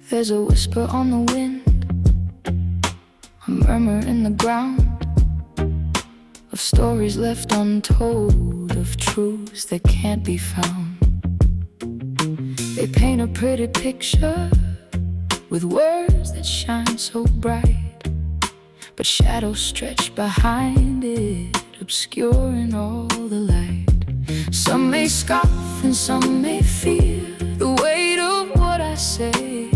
There's a whisper on the wind, a murmur in the ground, of stories left untold, of truths that can't be found. They paint a pretty picture with words that shine so bright, but shadows stretch behind it, obscuring all the light. Some may scoff and some may fear the weight of what I say,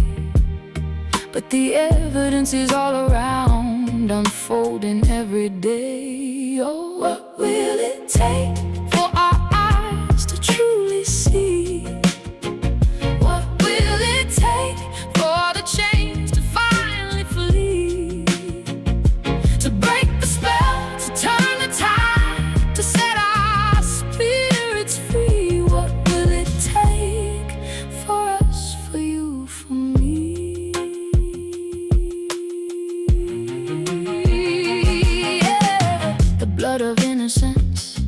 but the evidence is all around, unfolding every day. Oh, what will it take for our eyes to truly see? What will it take for the chains to finally flee? To break the spell, to turn the tide, to set our spirits free. What will it take for us, for you, for me? Yeah. The blood of innocence,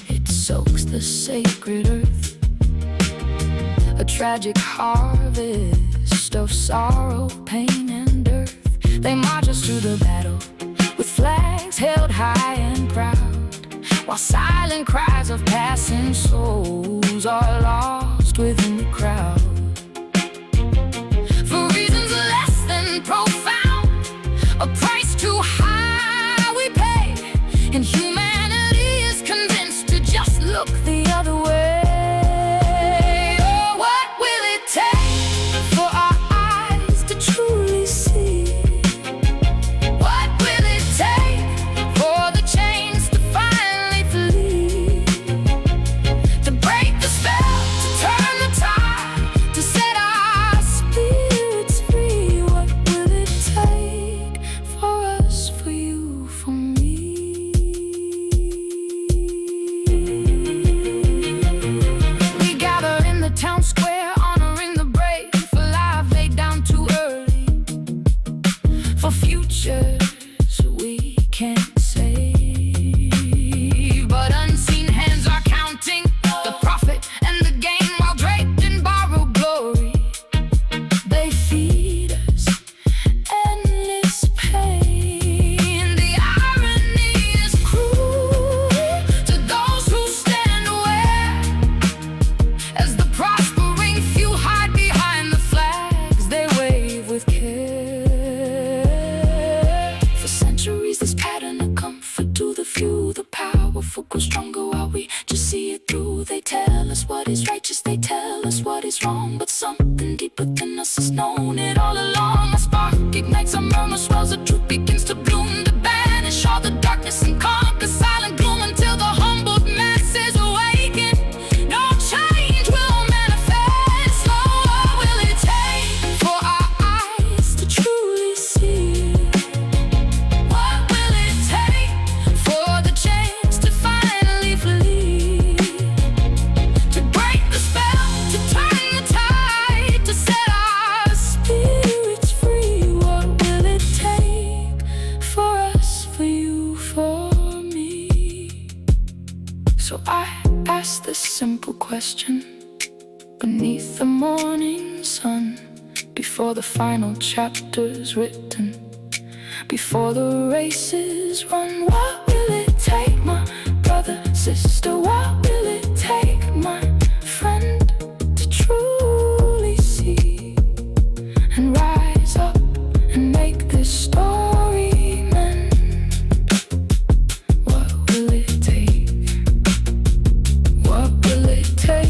it soaks the sacred earth. A tragic harvest of sorrow, pain, and dearth. They march us through the battle with flags held high and proud, while silent cries of passing souls are lost within the crowd. For reasons less than profound, a price too high we pay, and humanity is convinced to just look the other way. Oh, what will it take for our eyes to truly see? What will it take for the chains to finally flee? To break the spell, to turn the tide, to set our spirits free. What will it take for us, for you, for me? We gather in the town square, honoring the brave, for life laid down too early, for futures we can't save. But unseen hands are counting the profit and the gain, while draped in borrowed glory, they feed us endless pain. The irony is cruel to those who stand aware, as the prospering few hide behind the flags they wave with care. For centuries this pattern of comfort to the few, the powerful grow stronger while we just see it through. They tell us what is righteous, they tell us what is wrong, but something deeper than us has known it all along. A spark ignites, a murmur swells, the truth begins to bloom, to banish all the darkness and conquer silent gloom, until the humbled masses awaken. No change will manifest. Oh, what will it take for our eyes to truly see? What will it take for the chains to finally flee? To break the spell, to turn the tide, to set our spirits free. What will it take for us, for you, for me? So I ask this simple question beneath the morning sun, before the final chapter's written, before the race is run. What will it take, my brother, sister? What will it take, my friend, to truly see and rise up and make this story mend? What will it take? What will it take?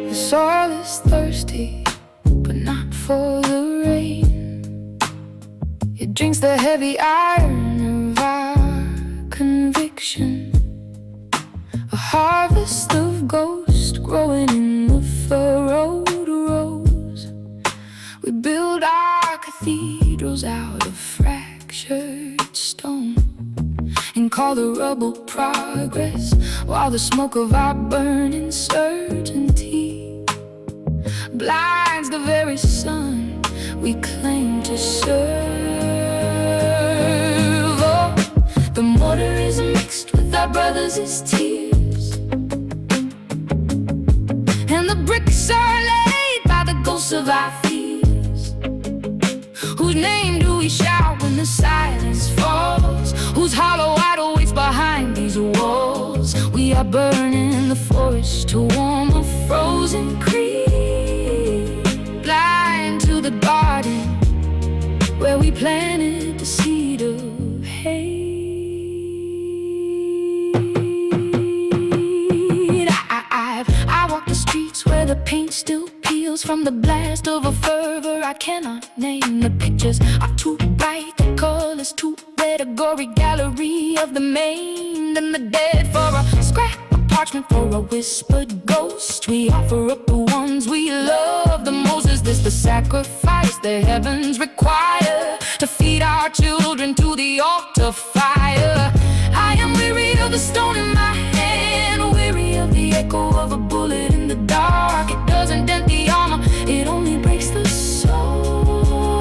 The soil is thirsty, but not for the rain. It drinks the heavy iron of our conviction. A harvest of ghosts growing in the furrowed rows. We build our cathedrals out of fractured stone. call the rubble progress, while the smoke of our burning certainty blinds the very sun we claim to serve. Oh, the mortar is mixed with our brothers' tears, and the bricks are laid by the ghosts of our fears. Whose name do we shout when the silence falls? Whose hollow idol waits behind these walls? We are burning the forest to warm a frozen creek, blind to the garden where we planted the seed of hate. I walk the streets where the paint still peels from the blast of a fervor I cannot name. The pictures are too bright, the colors too red, a gory gallery of the maimed and the dead. For a scrap of parchment, for a whispered ghost, we offer up the ones we love the most. Is this the sacrifice the heavens require to feed our children to the altar fire? I am weary of the stone in my hand, weary of the echo of a bullet in the dark. It doesn't dent the armor, it only breaks the soul.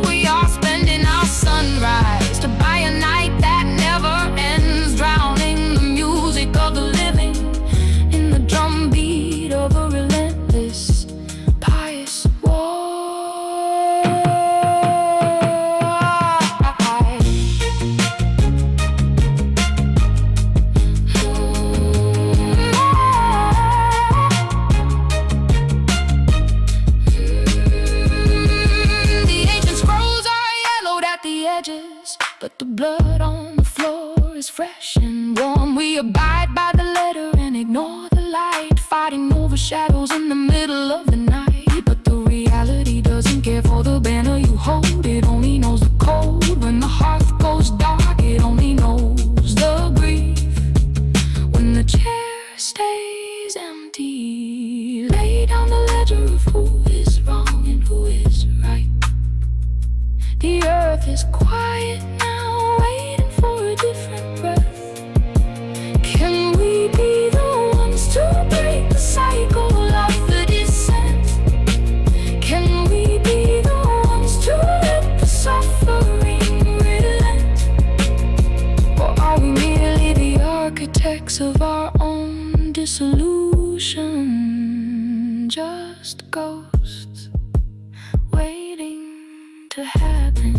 We are spending our sunrise to buy a night that never ends, drowning the music of the living in the drumbeat of a relentless, pious war. But the blood on the floor is fresh and warm. We abide by the letter and ignore the light, fighting over shadows in the middle of the night. But the reality doesn't care for the banner you hold. It only knows the cold when the hearth goes dark. It only knows the grief when the chair stays empty. Lay down the ledger of who is wrong and who is right. The earth is quiet now, waiting for a different breath. Can we be the ones to break the cycle of the descent? Can we be the ones to let the suffering relent? Or are we merely the architects of our own dissolution? Just ghosts waiting to happen.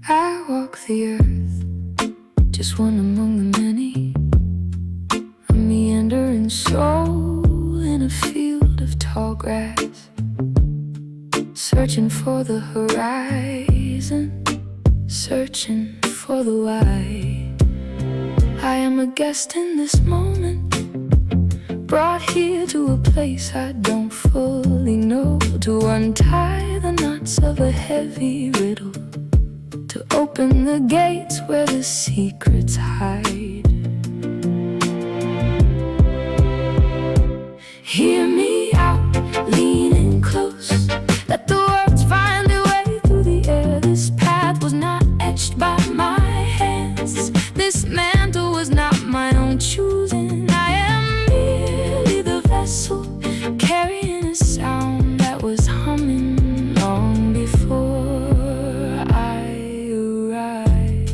I walk the earth, just one among the many, a meandering soul in a field of tall grass, searching for the horizon, searching for the why. I am a guest in this moment, brought here to a place I don't fully know, to untie the knots of a heavy riddle, to open the gates where the secrets hide. Hear me out, leaning close, let the words find their way through the air. This path was not etched by my hands, this mantle was not my own choosing. I am merely the vessel, carrying a sound that was humming long before I arrived.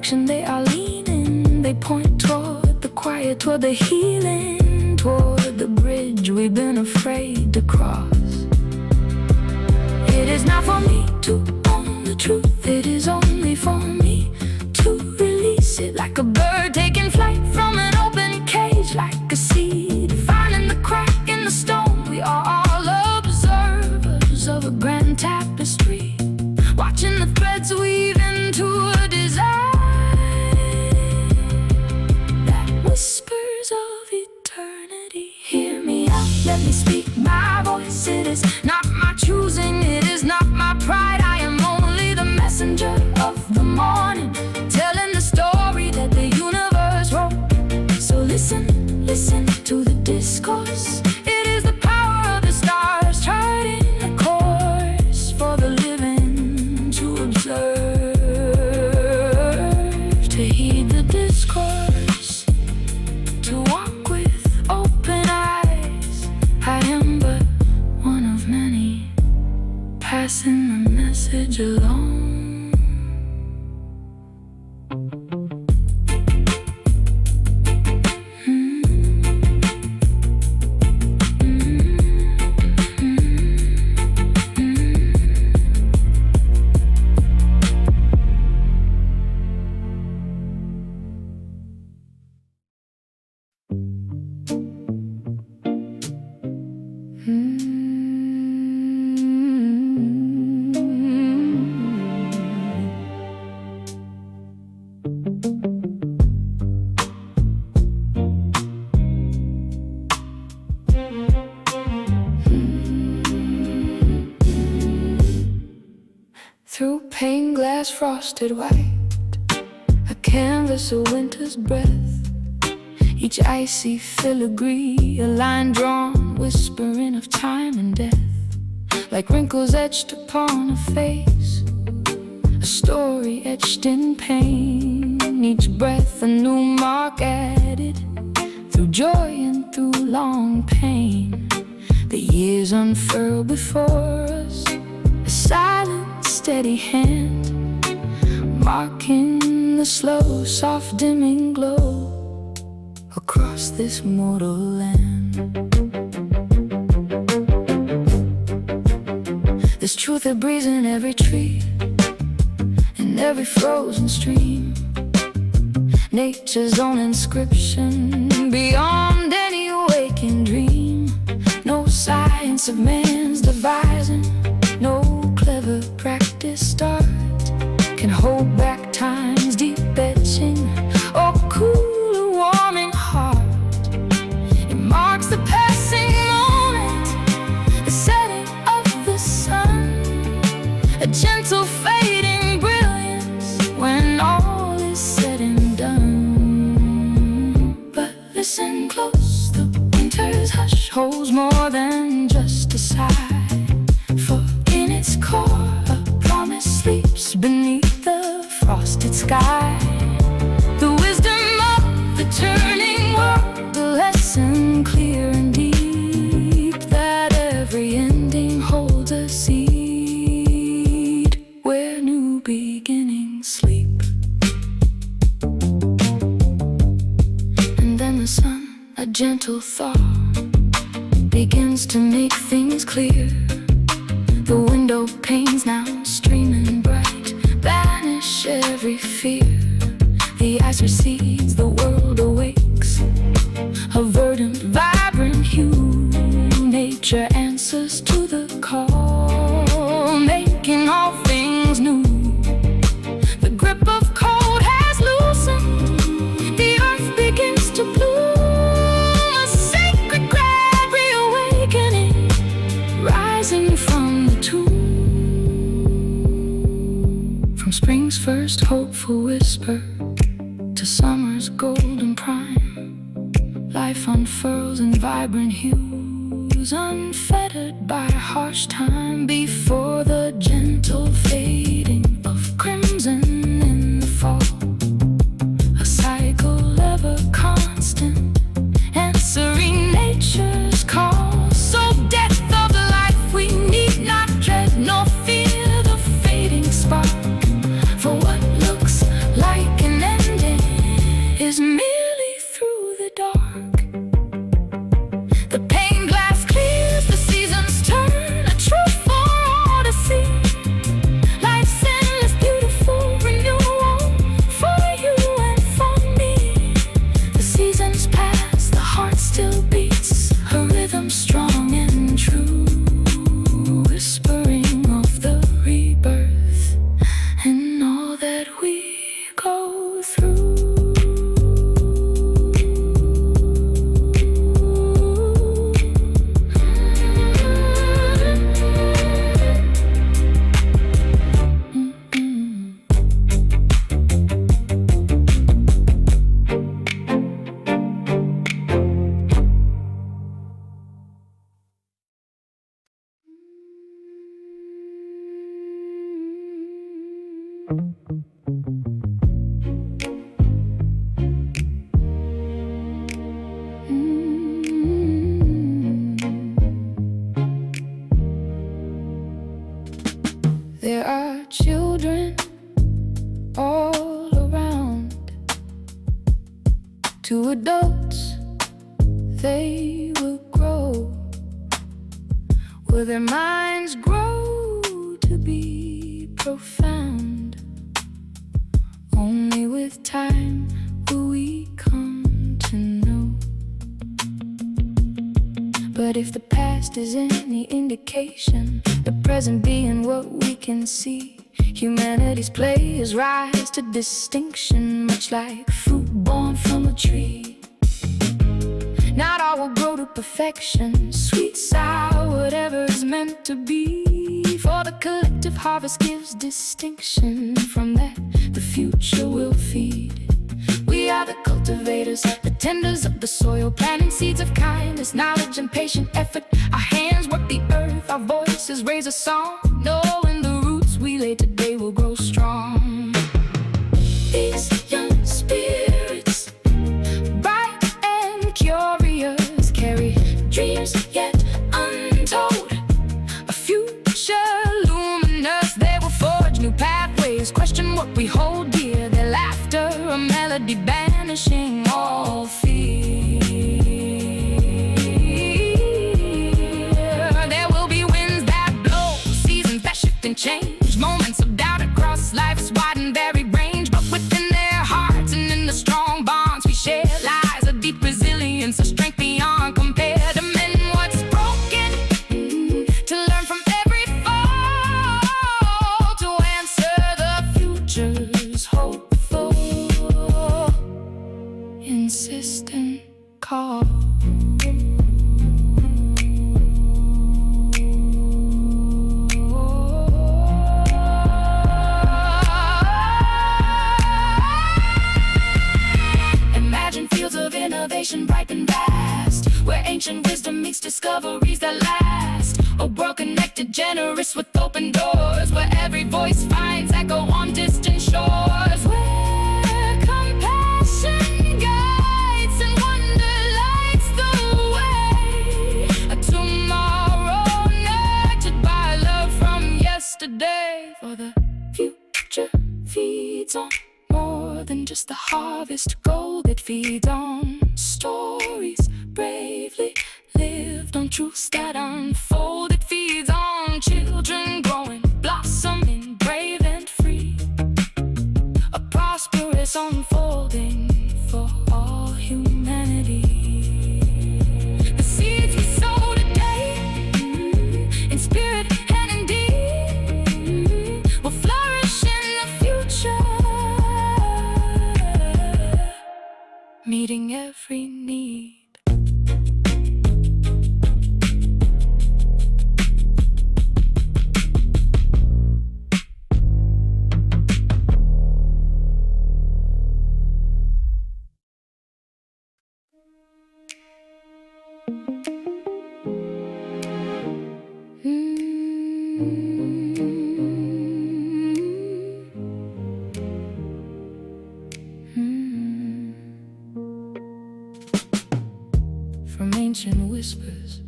direction they are leaning. They point toward the quiet, toward the healing, toward the bridge we've been afraid to cross. It is not for me to own the truth, it is only for me to release it. Like a bird taking flight from an open cage, like a seed finding the crack in the stone. We are all observers of a grand tapestry, watching the threads weave into a design that whispers of eternity. Hear me out, let me speak my voice. It is not my choosing, it is not my pride. I am only the messenger of the morning, telling the story that the universe wrote. So listen, listen to the discourse. It is the power of the stars charting a course for the living to observe, to heed the discourse, to walk with open eyes. I am but one of many, passing the message along. Through pane glass frosted white, a canvas of winter's breath, each icy filigree, a line drawn, whispering of time and death. Like wrinkles etched upon a face, a story etched in pain, each breath a new mark added, through joy and through long pain. The years unfurl before us, a silent steady hand, marking the slow, soft dimming glow across this mortal land. There's truth that breathes in every tree, in every frozen stream, nature's own inscription beyond any waking dream. No science of man's devising, no clever practice start can hold back time's deep etching or cool a warming heart. It marks the passing moment, the setting of the sun, a gentle fading brilliance when all is said and done. But listen close, the winter's hush holds more than just a sigh, for in its core a promise sleeps beneath the frosted sky. The wisdom of the turning world, the lesson clear and deep, that every ending holds a seed where new beginnings sleep. And then the sun, a gentle thaw, begins to make things clear. The window panes now streaming bright banish every fear. The ice recedes, the world awakes, a verdant, vibrant hue. Nature answers to the call, making all things new. The grip of cold has loosened, the earth begins to bloom, a sacred glad reawakening, rising from the tomb. From spring's first hopeful whisper to summer's golden prime, life unfurls in vibrant hues, unfettered by harsh time. Before the gentle fading of crimson in the fall, a cycle ever constant, answering nature's call. So death of life we need not dread, nor fear the fading spark, for what looks like an There are children all around, to adults they will grow, will their minds grow to be profound. Only with time will we come to know. But if the past is any indication, the present being what we can see, humanity's players rise to distinction, much like fruit born from a tree. Not all will grow to perfection, sweet, sour, whatever is meant to be. For the collective harvest gives distinction, from that the future will feed. We are the cultivators, the tenders of the soil, planting seeds of kindness, knowledge and patient effort. Our hands work the earth, our voices raise a song, knowing the roots we lay today will grow strong. These young spirits, bright and curious, carry dreams yet untold, a future luminous. They will forge new pathways, question what we hold dear, their laughter a melody banishing all fear. There will be winds that blow, seasons that shift and change, moments of doubt across life's wide and varied range. But within their hearts and in the strong bonds we share lies a deep resilience, a strength beyond compare. To mend what's broken, to learn from every fall, to answer the future's hopeful, insistent call. Imagine fields of innovation bright and vast, where ancient wisdom meets discoveries that last. Oh, world connected, generous with open doors, where every voice finds echo on distant shores, where compassion guides and wonder lights the way. A tomorrow nurtured by love from yesterday. For the future feeds on more than just the harvest gold. It feeds on stories bravely lived, on truths that unfold. It feeds on children growing, blossoming, brave and free, a prosperous unfolding for all humanity. The seeds we sow today, in spirit and in deed, will flourish in the future, meeting every need. From ancient whispers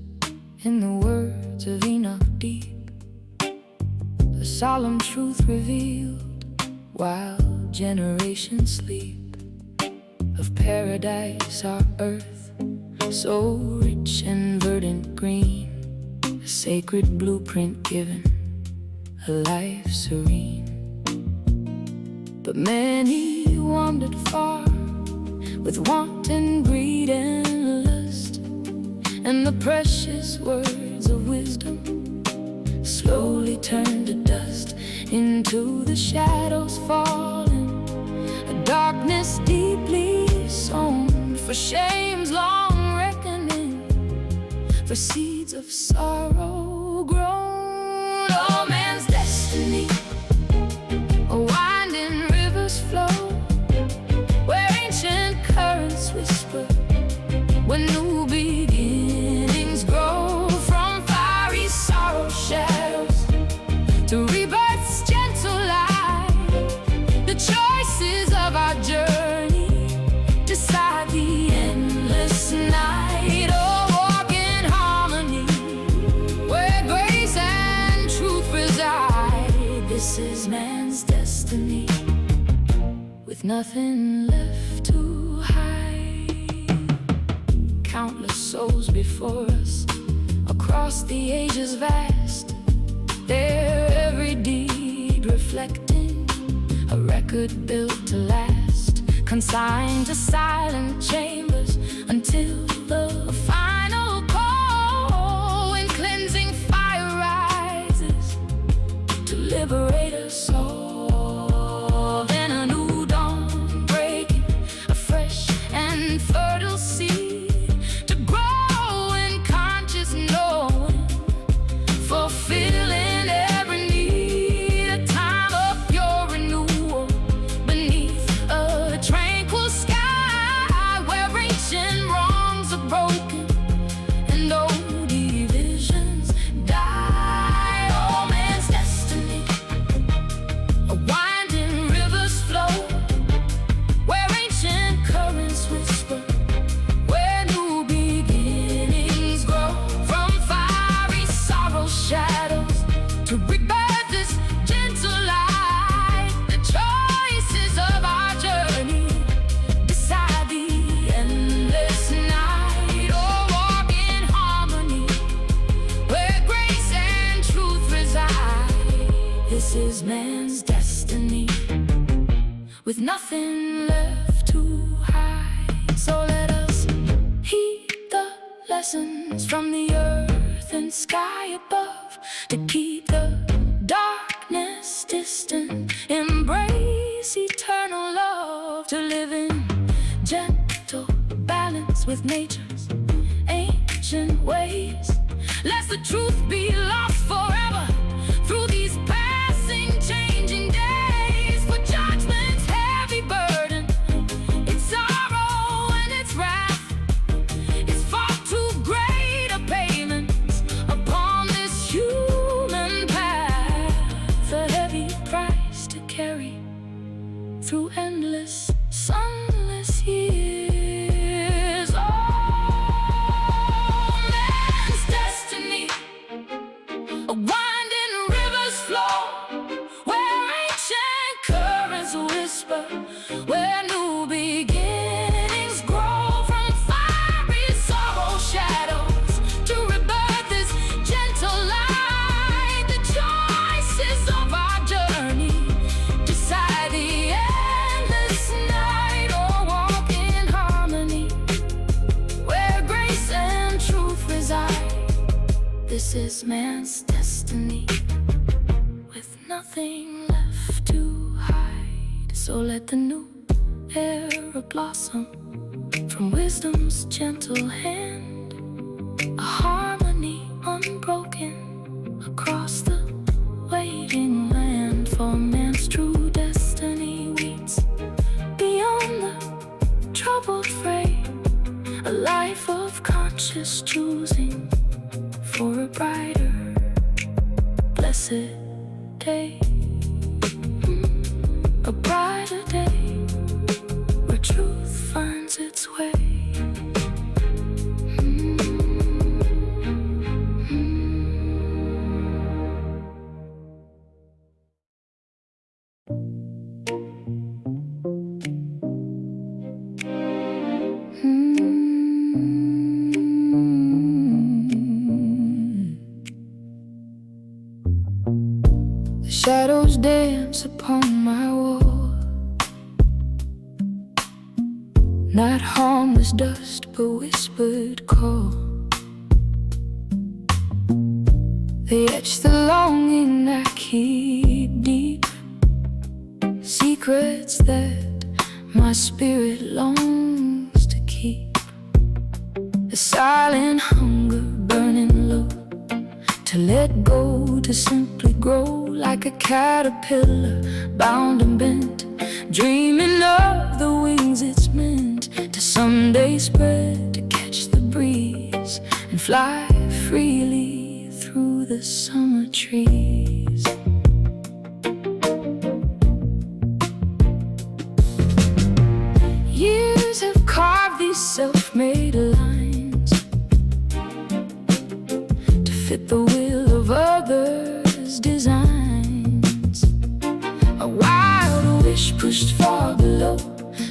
in the words of Enoch deep, the solemn truth revealed while generations sleep, of paradise our earth, so rich and verdant green, a sacred blueprint given, a life serene. But many wandered far with wanton greed and lust, and the precious words of wisdom slowly turned to dust, into the shadows falling, a darkness deeply sown, for shame's long reckoning, for seeds of sorrow grown. Oh, man's destiny, winding rivers flow, where ancient currents whisper, when new beginnings grow. From fiery sorrow shadows to rebirth's gentle light, This is man's destiny, with nothing left to hide. Countless souls before us, across the ages vast, their every deed reflecting a record built to last, consigned to silent chambers until the final call, when cleansing fire rises to liberate us all. Then a new dawn breaking, a fresh and fertile seed to grow in conscious knowing, fulfilling every need. A time of pure renewal beneath a tranquil sky, where ancient wrongs are broken and old divisions die. Oh, man's destiny, a winding rivers flow, where ancient currents whisper, where new beginnings grow. From fiery sorrow shadows to rebirth this gentle light, the choices of our journey decide the endless night. Oh, walk in harmony, where grace and truth reside. This is man's destiny, with nothing left to hide. So let us heed the lessons from the earth and sky above, to keep the darkness distant, embrace eternal love, to live in gentle balance with nature's ancient ways, lest the truth be lost forever through these passing, changing days. For judgment's heavy burden, its sorrow and its wrath, is far too great a payment upon this human path, a heavy price to carry through endless, sunless years. Oh, man's destiny, a winding rivers flow, where ancient currents whisper, where new beginnings grow. From fiery sorrow shadows to rebirth this gentle light, the choices of our journey decide the endless night. Oh, walk in harmony, where grace and truth reside. This is man's destiny, with nothing left to hide. So let the new era blossom from wisdom's gentle hand, a harmony unbroken across the waiting land. For man's true destiny waits beyond the troubled frame, a life of conscious choosing for a brighter, blessed day. A brighter day, where truth finds its way. The shadows dance upon my wall, not harmless dust, but whispered call. They etch the longing I keep deep, secrets that my spirit longs to keep. A silent hunger burning low, to let go, to simply grow, like a caterpillar bound and bent, dreaming of the wings it's meant to someday spread, to catch the breeze and fly freely through the summer trees. Years have carved these self-made lines to fit the will of others' designs.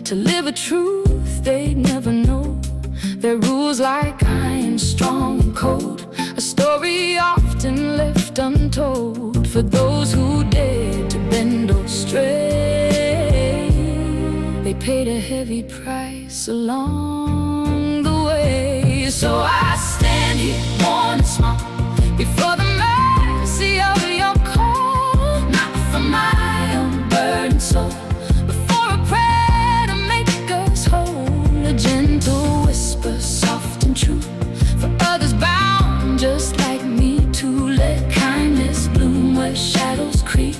to live a truth they'd never know. Their rules like iron, strong and cold, a story often left untold for those who dared to bend or stray. They paid a heavy price along the way. So I stand here, worn and small, before the mercy of your call, not for my own burdened soul, but for a prayer to make us whole. A gentle whisper, soft and true, for others bound just like me, to let kindness bloom where shadows creep,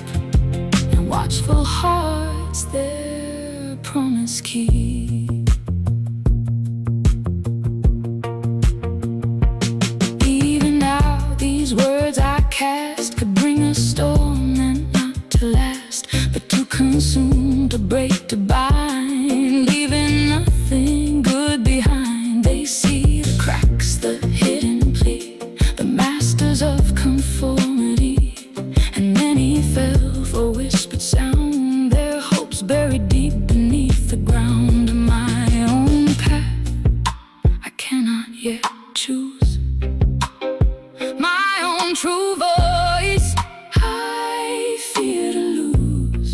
and watchful hearts their promise keep. Even now these words I cast could bring a storm, and not to last, but to consume, to break, to bind, leaving nothing good behind. They see the cracks, the hidden plea, the masters of conformity, and many fell for whispered sound, their hopes buried deep beneath the ground. My own path I cannot yet choose, my own true voice I fear to lose.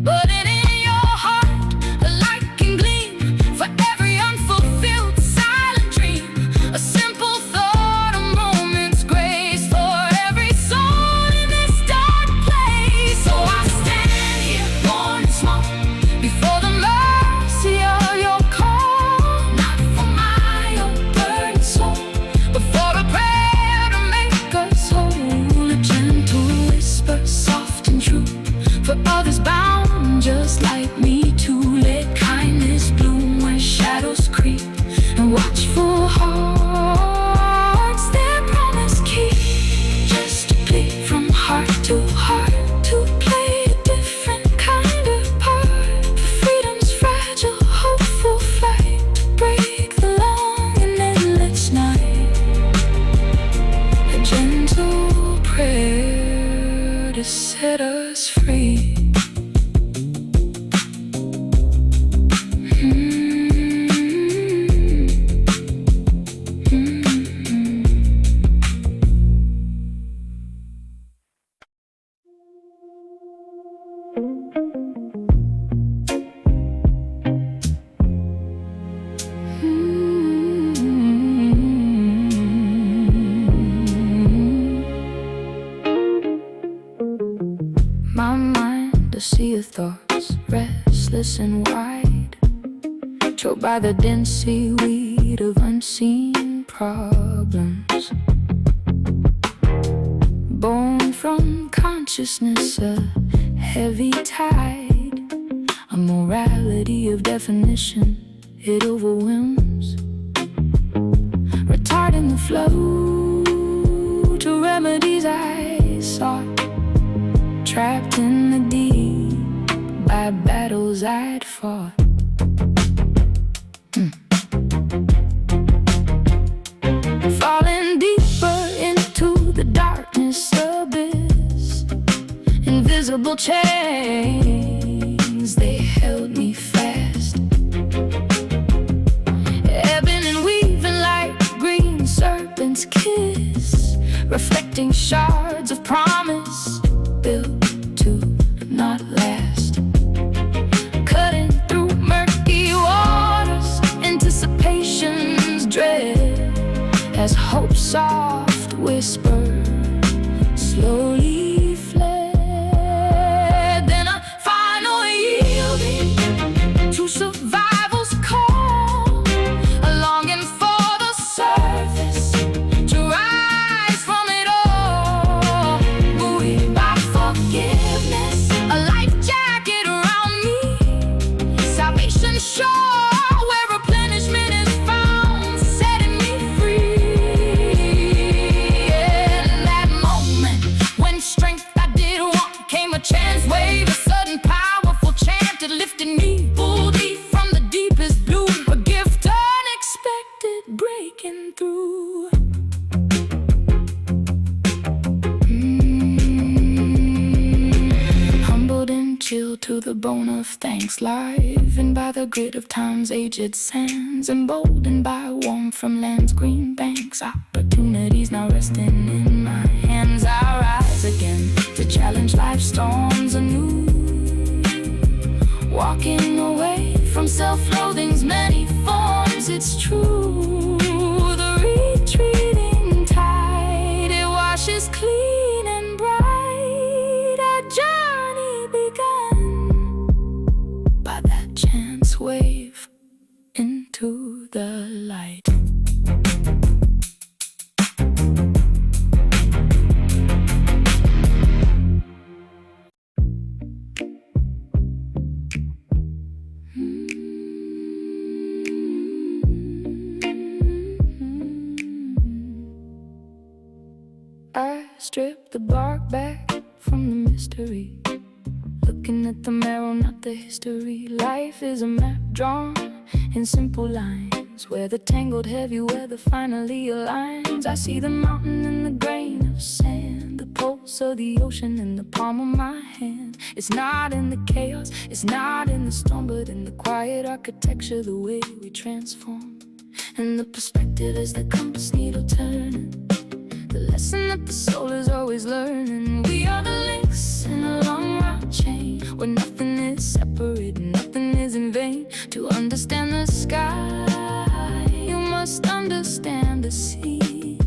But in your heart a light can gleam for every unfulfilled silent dream, a simple thought, a moment's grace for every soul in this dark place. So I stand here, worn and small, before the mercy of your call, not for my own burdened soul, but for a prayer to make us whole. A gentle whisper, soft and true, for others bound just like me, to let kindness bloom where shadows creep, and watchful hearts their promise keep. Just to plead from heart to heart, to play a different kind of part, for freedom's fragile, hopeful flight, to break the long and endless night. A gentle prayer to set us free. My mind, a sea of thoughts, restless and wide, choked by the dense seaweed of unseen problems. Born from consciousness, a heavy tide, a morality of definition, it overwhelms, retarding the flow to remedies I sought, trapped in the deep by battles I'd fought. Falling deeper into the darkness abyss, invisible chains, they held me fast, ebbing and weaving like green serpent's kiss, reflecting shards of promise built to not last, cutting through murky waters, anticipation's dread, as hope's soft whisper slowly fled. Then a final yielding to survival's call, a longing for the surface to rise from it all, buoyed by forgiveness, a life jacket around me, salvation shore where replenishment is found, setting me free. In that moment when strength I didn't want came a chance wave, a sudden powerful chant that lifted me, pulled deep from the deepest blue, a gift unexpected breaking through. I'm to the bone of thanks, livened by the grit of time's aged sands, emboldened by warmth from land's green banks. Opportunities now resting in my hands. I rise again to challenge life's storms anew, walking away from self-loathing's many forms. It's true, the retreating tide, it washes clean and bright. A journey begun by that chance wave into the light. I strip the bark back from the mystery, looking at the marrow, not the history. Life is a map drawn in simple lines, where the tangled heavy weather finally aligns. I see the mountain in the grain of sand, the pulse of the ocean in the palm of my hand. It's not in the chaos, it's not in the storm, but in the quiet architecture, the way we transform. And the perspective is the compass needle turning, the lesson that the soul is always learning. We are the links in a long route chain, where nothing is separate, nothing is in vain. To understand the sky, you must understand the seed.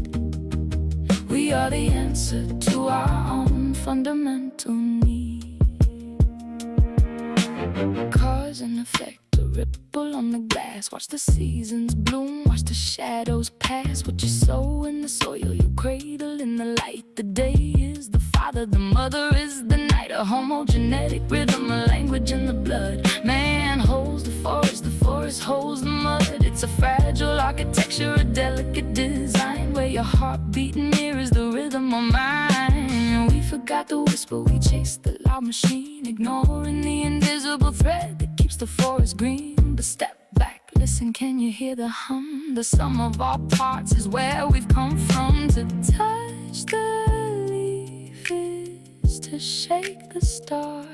We are the answer to our own fundamental need. Cause and effect, a ripple on the glass. Watch the seasons bloom, watch the shadows pass. What you sow in the soil, you cradle in the light. The day is the father, the mother is the night. A homogenetic rhythm, a language in the blood. Man holds the forest holds the mud. It's a fragile architecture, a delicate design, where your heartbeat mirrors the rhythm of mine. We forgot the whisper, we chased the loud machine, ignoring the invisible thread that keeps the forest green. But step back, listen, can you hear the hum? The sum of our parts is where we've come from. To touch the leaf is to shake the star.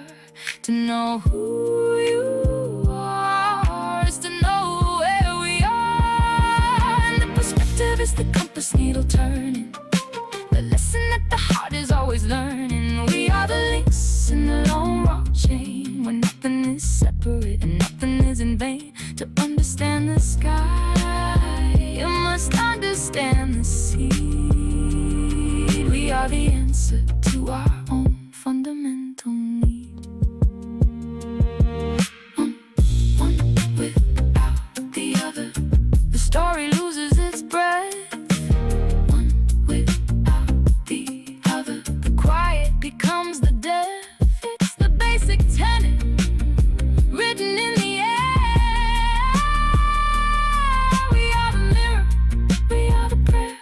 To know who you are is to know where we are. And the perspective is the compass needle turning, the lesson that the heart is always learning. We are the links in the long rock chain, where nothing is separate and nothing is in vain. To understand the sky, you must understand the seed. We are the answer to our own fundamental need. One without the other, the story loses its breath. One without the other, the quiet becomes the deaf. It's the basic tenet written in the air. We are the mirror, we are the prayer.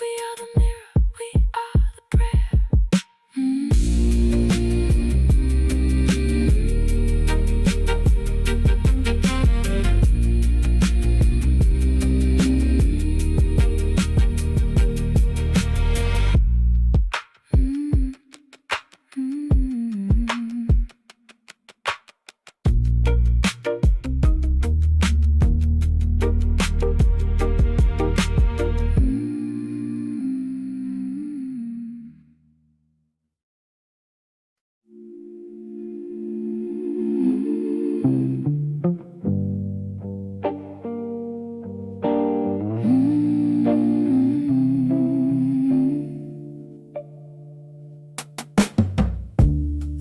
We are the mirror, we are the prayer.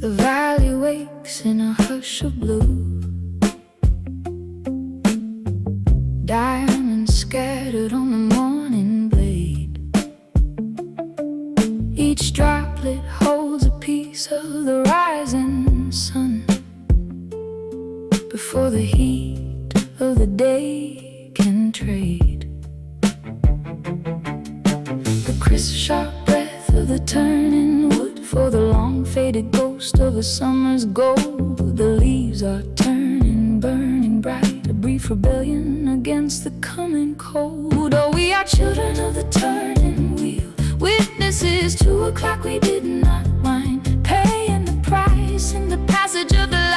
The valley wakes in a hush of blue, diamonds scattered on the morning blade. Each droplet holds a piece of the rising sun, before the heat of the day can trade. The crisp sharp breath of the turning wood, for the long faded ghost of a summer's gold. The leaves are turning, burning bright, a brief rebellion against the coming cold. Oh, we are children of the turning wheel, witnesses to a clock we did not wind, paying the price in the passage of the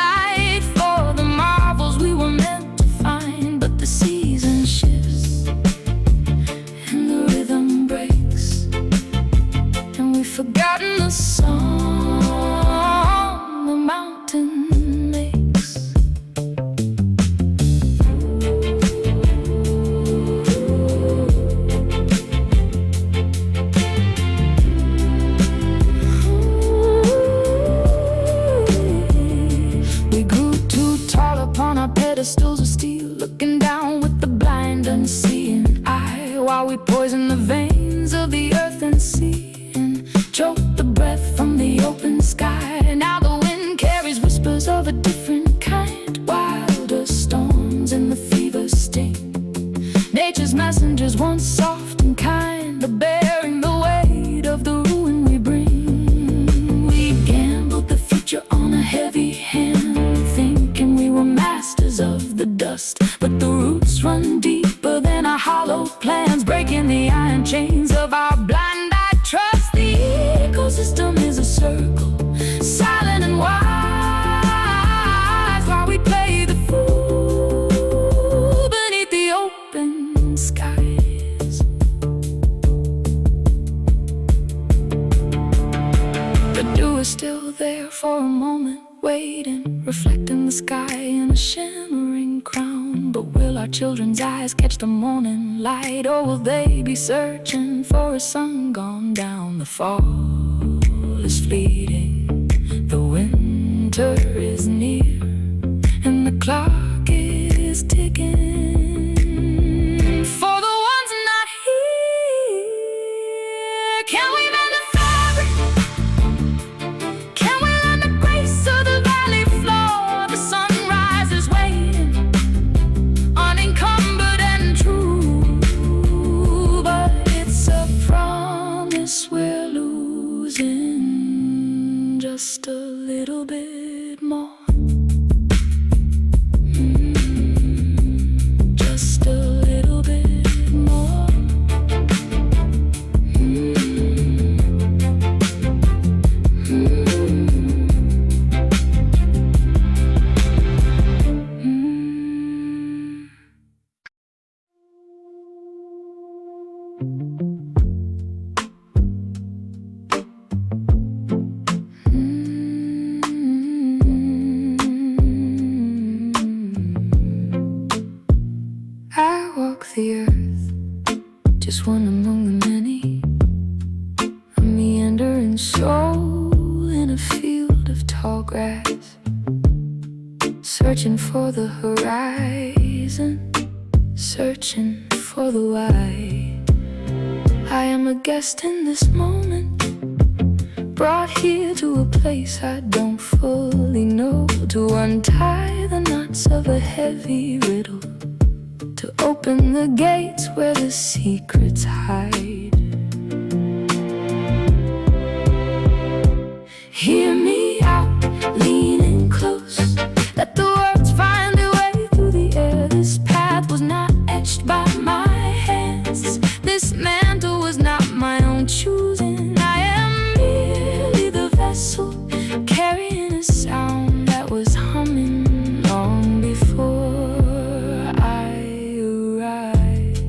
pedestals of steel, looking down with the blind unseeing eye, while we poison the veins of the earth and sea, and choke the breath from the open sky. Now the wind carries whispers of a different kind, wilder storms in the fever sting. Nature's messengers, once soft and kind, are bearing the weight of the ruin we bring. We gambled the future on a heavy hand, thinking we were masters of the dust, but the roots run deeper than our hollow plans, breaking the iron chains of our blind-eyed trust. The ecosystem is a circle, silent and wise, while we play the fool beneath the open skies. The dew is still there for a moment, waiting, reflecting the sky in a shimmering crown. But will our children's eyes catch the morning light, or will they be searching for a sun gone down? The fall is fleeting, the winter is near, and the clock is ticking for the ones not here. Can we mend the fabric? Can we learn the grace of the valley floor? The sunrise is waiting, unencumbered and true, but it's a promise we're losing just a little bit more. Just a little bit more. I walk the earth, just one among the many, a meandering soul in a field of tall grass, searching for the horizon, searching for the why. I am a guest in this moment, brought here to a place I don't fully know, to untie the knots of a heavy riddle, to open the gates where the secrets hide. Hear me out, leaning close, let the words find their way through the air. This path was not etched by my hands, this mantle was not my own choosing. I am merely the vessel, carrying a sound that was humming long before I arrived.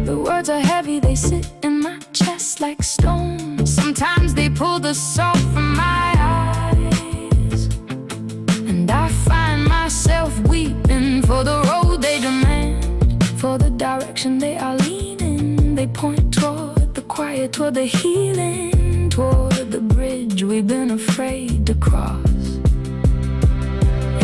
The words are heavy, they sit in my chest like stone. Sometimes they pull the salt from my eyes, and I find myself weeping for the road they demand, for the direction they are leaning. They point toward the quiet, toward the healing, toward the bridge we've been afraid to cross.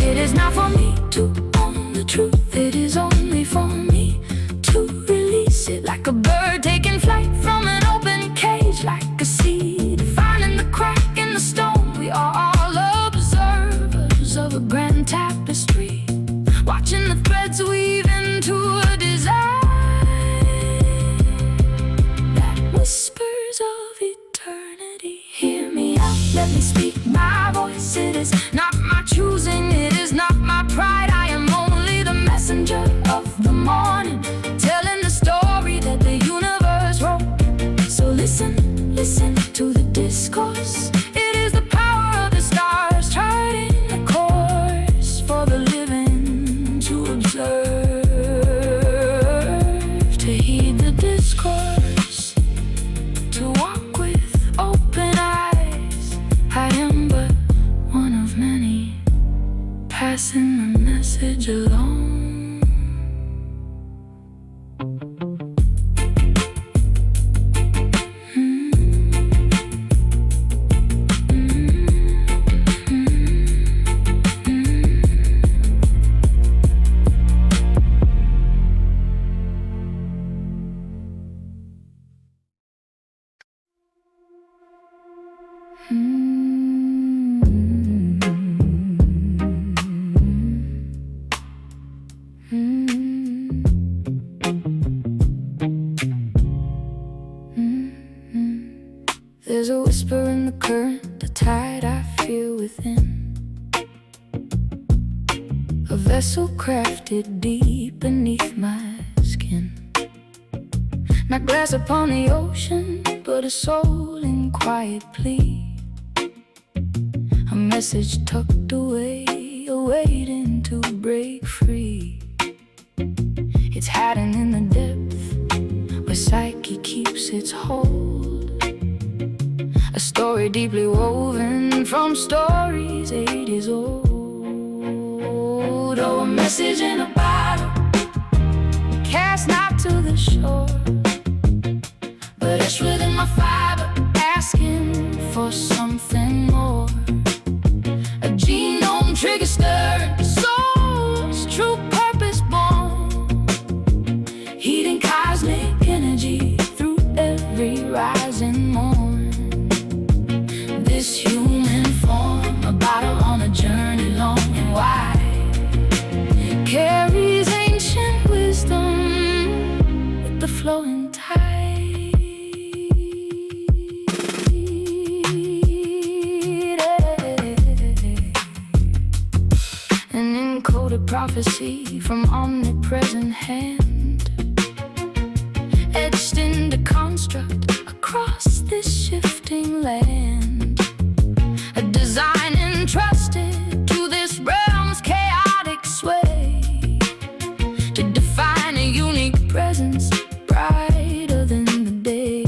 It is not for me to own the truth, it is only for me to release it, like a bird taking flight from an open cage, like a seed finding the crack in the stone. We are all observers of a grand tapestry, watching the threads weave into a design that whispers of eternity. Hear me out, let me speak my voice. It is not my choosing, it is not my pride. I am only the messenger of the morning, telling the story that the universe wrote. So listen, listen to the discourse. It is the power of the stars charting the course for the living to observe, to heed the discourse, to walk with open eyes. I am but one of many, passing the message along. There's a whisper in the current, a tide I feel within, a vessel crafted deep beneath my skin. Not glass upon the ocean, but a soul in quiet plea, a message tucked away, awaiting to break free. It's hiding in the depth where psyche keeps its hold, a story deeply woven from stories 8 years old. Oh, a message in a bottle, cast not to the shore, but it's within my fiber, asking for something more. A genome trigger stirring, soul's true purpose born, heating cosmic energy through every rising morn. This human form, a bottle on a journey long and wide, carries ancient wisdom with the flowing tide. An encoded prophecy from omnipresent hand, etched into construct across this shifting land, a design entrusted to this realm's chaotic sway, to define a unique presence brighter than the day.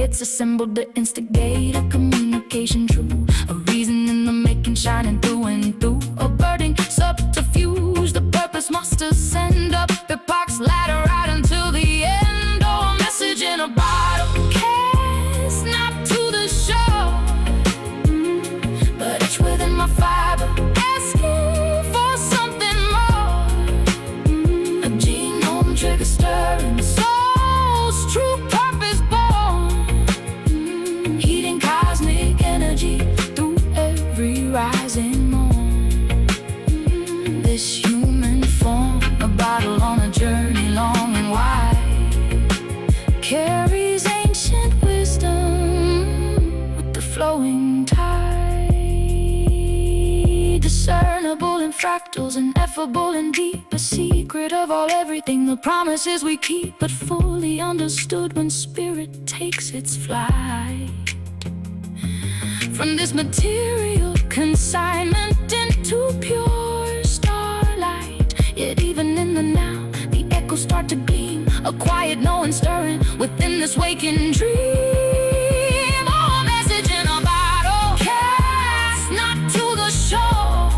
It's a symbol to instigate a communication true, a reason in the making shining through and through, a burning subterfuge. The purpose must ascend up epoch's ladder right until the end. Oh, a message in a bottle, cast not to the shore, but it's within my fiber, asking for something more. A genome trigger stirring, soul's true purpose born, heating cosmic energy through every rising morn. This human form, a bottle on a journey long and wide, carries ancient wisdom with the flowing tide, discernible in fractals, ineffable and deep, a secret of all everything, the promises we keep, but fully understood when spirit takes its flight from this material consignment into pure starlight. Yet even in the now, the echoes start to gleam, a quiet knowing stirring within this waking dream. Oh, a message in a bottle, cast not to the shore,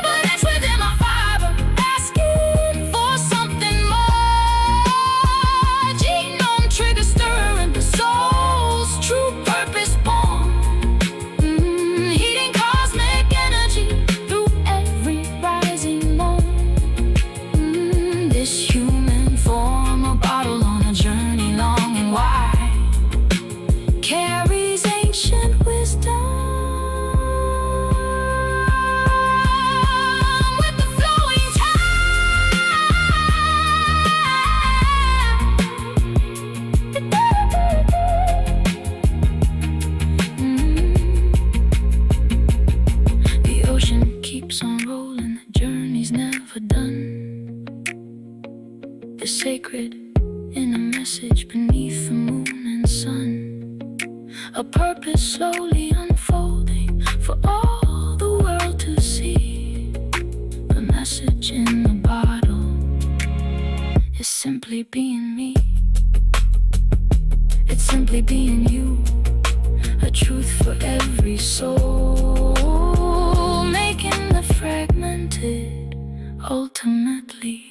but it's within my fiber, asking for something more. Genome trigger stirring, the soul's true purpose born, heating cosmic energy through every rising morn. This human form, a bottle on a journey long and wide, carries ancient wisdom with the flowing tide. The ocean keeps on rolling, the journey's never done. The sacred in a message beneath the moon and sun, a purpose slowly unfolding for all the world to see. The message in the bottle is simply being me. It's simply being you, a truth for every soul, making the fragmented ultimately